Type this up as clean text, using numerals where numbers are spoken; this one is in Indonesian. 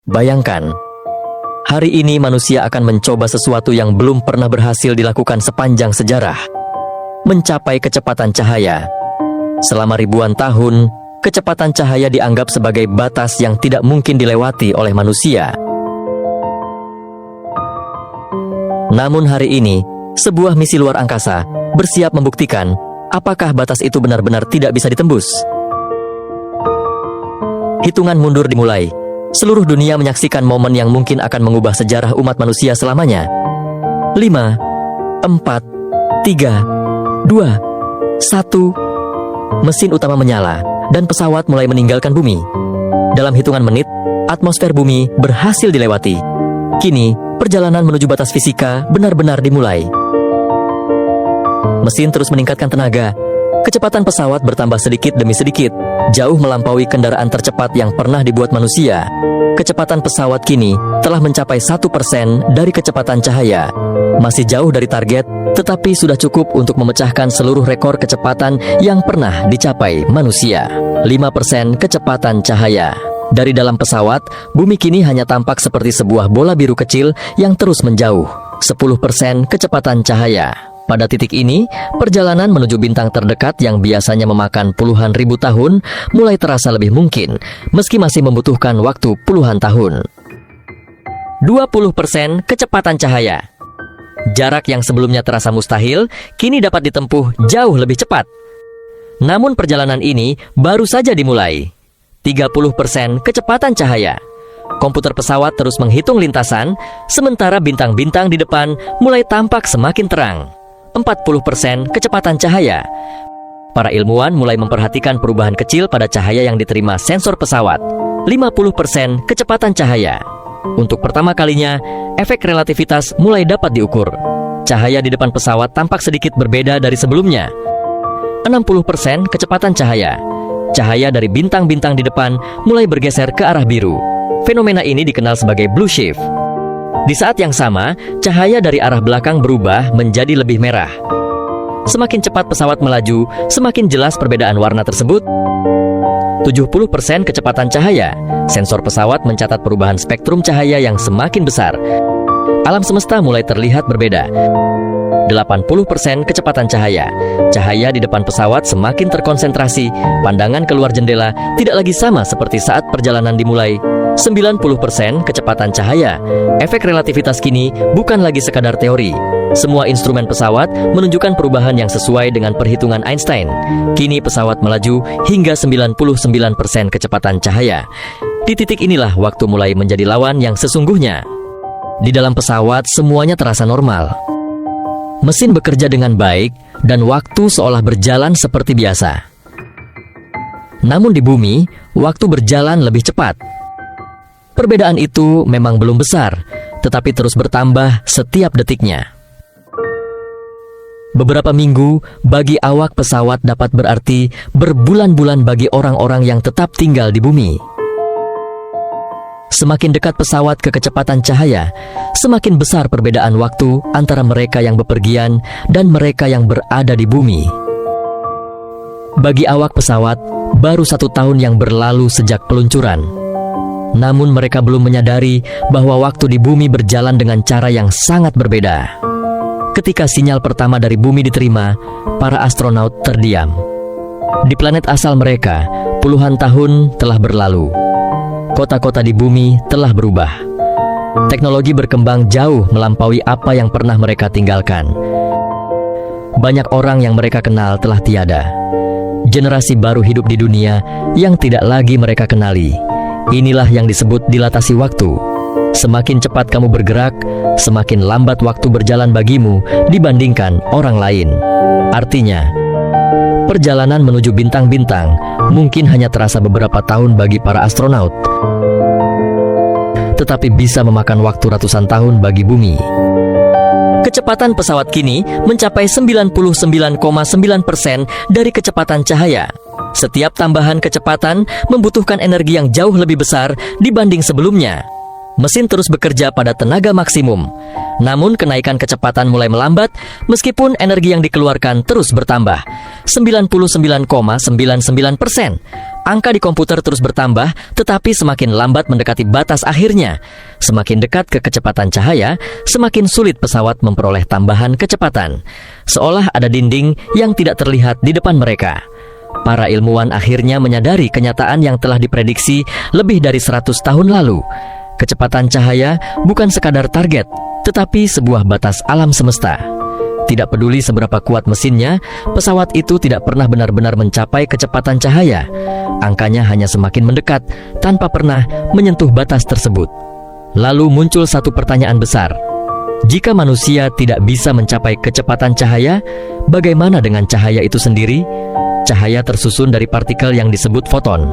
Bayangkan, hari ini manusia akan mencoba sesuatu yang belum pernah berhasil dilakukan sepanjang sejarah. Mencapai kecepatan cahaya. Selama ribuan tahun, kecepatan cahaya dianggap sebagai batas yang tidak mungkin dilewati oleh manusia. Namun hari ini, sebuah misi luar angkasa bersiap membuktikan apakah batas itu benar-benar tidak bisa ditembus. Hitungan mundur dimulai. Seluruh dunia menyaksikan momen yang mungkin akan mengubah sejarah umat manusia selamanya. 5, 4, 3, 2, 1. Mesin utama menyala dan pesawat mulai meninggalkan bumi. Dalam hitungan menit, atmosfer bumi berhasil dilewati. Kini, perjalanan menuju batas fisika benar-benar dimulai. Mesin terus meningkatkan tenaga. Kecepatan pesawat bertambah sedikit demi sedikit, jauh melampaui kendaraan tercepat yang pernah dibuat manusia. Kecepatan pesawat kini telah mencapai 1% dari kecepatan cahaya. Masih jauh dari target, tetapi sudah cukup untuk memecahkan seluruh rekor kecepatan yang pernah dicapai manusia. 5% kecepatan cahaya. Dari dalam pesawat, bumi kini hanya tampak seperti sebuah bola biru kecil yang terus menjauh. 10% kecepatan cahaya. Pada titik ini, perjalanan menuju bintang terdekat yang biasanya memakan puluhan ribu tahun mulai terasa lebih mungkin, meski masih membutuhkan waktu puluhan tahun. 20% kecepatan cahaya. Jarak yang sebelumnya terasa mustahil, kini dapat ditempuh jauh lebih cepat. Namun perjalanan ini baru saja dimulai. 30% kecepatan cahaya. Komputer pesawat terus menghitung lintasan, sementara bintang-bintang di depan mulai tampak semakin terang. 40% kecepatan cahaya. Para ilmuwan mulai memperhatikan perubahan kecil pada cahaya yang diterima sensor pesawat. 50% kecepatan cahaya. Untuk pertama kalinya, efek relativitas mulai dapat diukur. Cahaya di depan pesawat tampak sedikit berbeda dari sebelumnya. 60% kecepatan cahaya. Cahaya dari bintang-bintang di depan mulai bergeser ke arah biru. Fenomena ini dikenal sebagai blue shift. Di saat yang sama, cahaya dari arah belakang berubah menjadi lebih merah. Semakin cepat pesawat melaju, semakin jelas perbedaan warna tersebut. 70% kecepatan cahaya. Sensor pesawat mencatat perubahan spektrum cahaya yang semakin besar. Alam semesta mulai terlihat berbeda. 80% kecepatan cahaya. Cahaya di depan pesawat semakin terkonsentrasi. Pandangan keluar jendela tidak lagi sama seperti saat perjalanan dimulai. 90% kecepatan cahaya. Efek relativitas kini bukan lagi sekadar teori. Semua instrumen pesawat menunjukkan perubahan yang sesuai dengan perhitungan Einstein. Kini pesawat melaju hingga 99% kecepatan cahaya. Di titik inilah waktu mulai menjadi lawan yang sesungguhnya. Di dalam pesawat semuanya terasa normal. Mesin bekerja dengan baik dan waktu seolah berjalan seperti biasa. Namun di bumi, waktu berjalan lebih cepat. Perbedaan itu memang belum besar, tetapi terus bertambah setiap detiknya. Beberapa minggu bagi awak pesawat dapat berarti berbulan-bulan bagi orang-orang yang tetap tinggal di bumi. Semakin dekat pesawat ke kecepatan cahaya, semakin besar perbedaan waktu antara mereka yang bepergian dan mereka yang berada di bumi. Bagi awak pesawat, baru 1 tahun yang berlalu sejak peluncuran. Namun mereka belum menyadari bahwa waktu di bumi berjalan dengan cara yang sangat berbeda. Ketika sinyal pertama dari bumi diterima, para astronaut terdiam. Di planet asal mereka, puluhan tahun telah berlalu. Kota-kota di bumi telah berubah. Teknologi berkembang jauh melampaui apa yang pernah mereka tinggalkan. Banyak orang yang mereka kenal telah tiada. Generasi baru hidup di dunia yang tidak lagi mereka kenali. Inilah yang disebut dilatasi waktu. Semakin cepat kamu bergerak, semakin lambat waktu berjalan bagimu dibandingkan orang lain. Artinya, perjalanan menuju bintang-bintang mungkin hanya terasa beberapa tahun bagi para astronaut, tetapi bisa memakan waktu ratusan tahun bagi bumi. Kecepatan pesawat kini mencapai 99,9% dari kecepatan cahaya. Setiap tambahan kecepatan membutuhkan energi yang jauh lebih besar dibanding sebelumnya. Mesin terus bekerja pada tenaga maksimum. Namun kenaikan kecepatan mulai melambat meskipun energi yang dikeluarkan terus bertambah. 99,99%. Angka di komputer terus bertambah, tetapi semakin lambat mendekati batas akhirnya. Semakin dekat ke kecepatan cahaya, semakin sulit pesawat memperoleh tambahan kecepatan. Seolah ada dinding yang tidak terlihat di depan mereka. Para ilmuwan akhirnya menyadari kenyataan yang telah diprediksi lebih dari 100 tahun lalu. Kecepatan cahaya bukan sekadar target, tetapi sebuah batas alam semesta. Tidak peduli seberapa kuat mesinnya, pesawat itu tidak pernah benar-benar mencapai kecepatan cahaya. Angkanya hanya semakin mendekat, tanpa pernah menyentuh batas tersebut. Lalu muncul satu pertanyaan besar. Jika manusia tidak bisa mencapai kecepatan cahaya, bagaimana dengan cahaya itu sendiri? Cahaya tersusun dari partikel yang disebut foton.